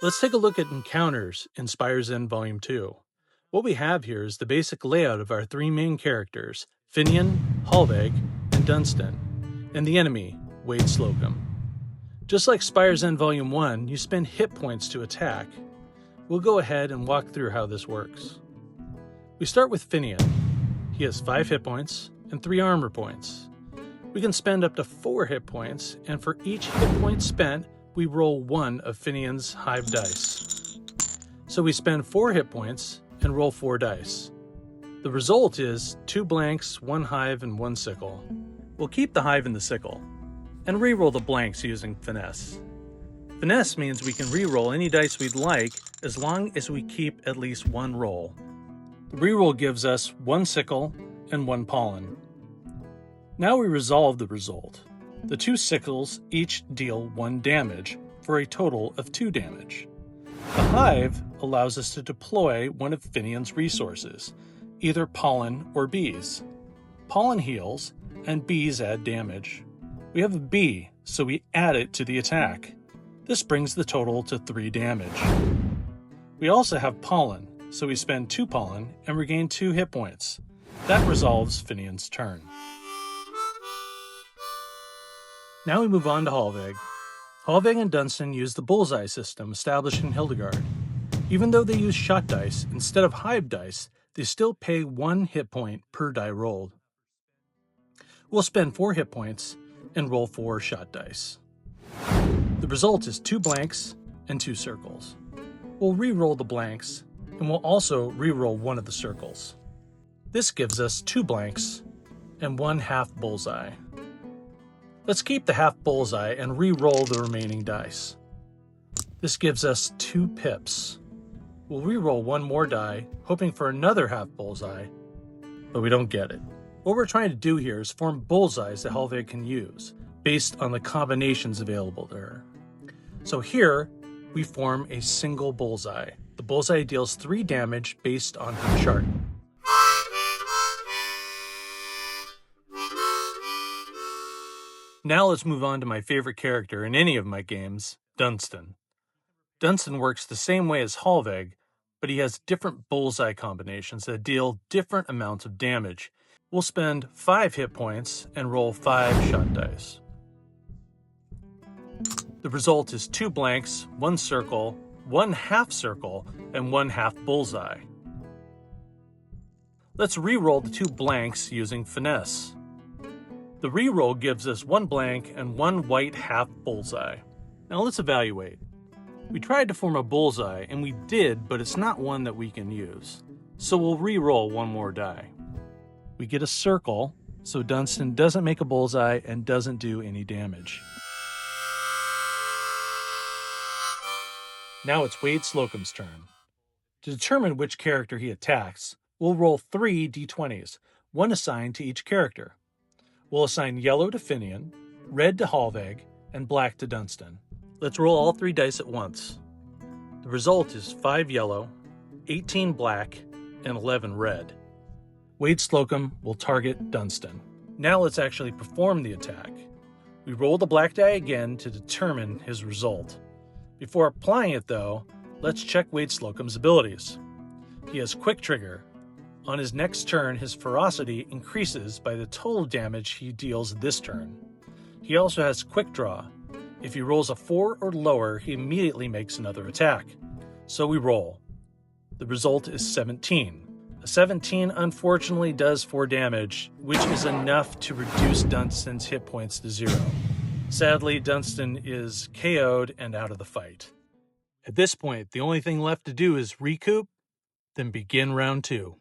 Let's take a look at encounters in Spire's End Volume 2. What we have here is the basic layout of our three main characters, Finian, Hallveg, and Dunstan, and the enemy, Wade Slocum. Just like Spire's End Volume 1, you spend hit points to attack. We'll go ahead and walk through how this works. We start with Finian. He has 5 hit points and 3 armor points. We can spend up to 4 hit points, and for each hit point spent, we roll 1 of Finian's hive dice. So we spend 4 hit points and roll 4 dice. The result is 2 blanks, 1 hive, and 1 sickle. We'll keep the hive and the sickle, and re-roll the blanks using Finesse. Finesse means we can re-roll any dice we'd like as long as we keep at least 1 roll. The re-roll gives us 1 sickle and 1 pollen. Now we resolve the result. The 2 sickles each deal 1 damage, for a total of 2 damage. The hive allows us to deploy one of Finian's resources, either pollen or bees. Pollen heals, and bees add damage. We have a bee, so we add it to the attack. This brings the total to 3 damage. We also have pollen, so we spend 2 pollen and regain 2 hit points. That resolves Finian's turn. Now we move on to Hallveg. Hallveg and Dunstan use the bullseye system established in Hildegard. Even though they use shot dice instead of hive dice, they still pay 1 hit point per die rolled. We'll spend 4 hit points and roll 4 shot dice. The result is 2 blanks and 2 circles. We'll re-roll the blanks, and we'll also re-roll 1 of the circles. This gives us 2 blanks and 1 half bullseye. Let's keep the half bullseye and re-roll the remaining dice. This gives us 2 pips. We'll re-roll 1 more die, hoping for another half bullseye, but we don't get it. What we're trying to do here is form bullseyes that Hallveg can use, based on the combinations available to her. So here, we form a single bullseye. The bullseye deals 3 damage based on her chart. Now let's move on to my favorite character in any of my games, Dunstan. Dunstan works the same way as Hallveg, but he has different bullseye combinations that deal different amounts of damage. We'll spend 5 hit points and roll 5 shot dice. The result is 2 blanks, 1 circle, 1 half circle, and 1 half bullseye. Let's re-roll the 2 blanks using Finesse. The re-roll gives us 1 blank and 1 white half bullseye. Now let's evaluate. We tried to form a bullseye, and we did, but it's not one that we can use. So we'll re-roll 1 more die. We get a circle, so Dunstan doesn't make a bullseye and doesn't do any damage. Now it's Wade Slocum's turn. To determine which character he attacks, we'll roll 3 d20s, 1 assigned to each character. We'll assign yellow to Finian, red to Hallveg, and black to Dunstan. Let's roll all 3 dice at once. The result is 5 yellow, 18 black, and 11 red. Wade Slocum will target Dunstan. Now let's actually perform the attack. We roll the black die again to determine his result. Before applying it though, let's check Wade Slocum's abilities. He has Quick Trigger. On his next turn, his ferocity increases by the total damage he deals this turn. He also has Quick Draw. If he rolls a 4 or lower, he immediately makes another attack. So we roll. The result is 17. A 17 unfortunately does 4 damage, which is enough to reduce Dunstan's hit points to 0. Sadly, Dunstan is KO'd and out of the fight. At this point, the only thing left to do is recoup, then begin round 2.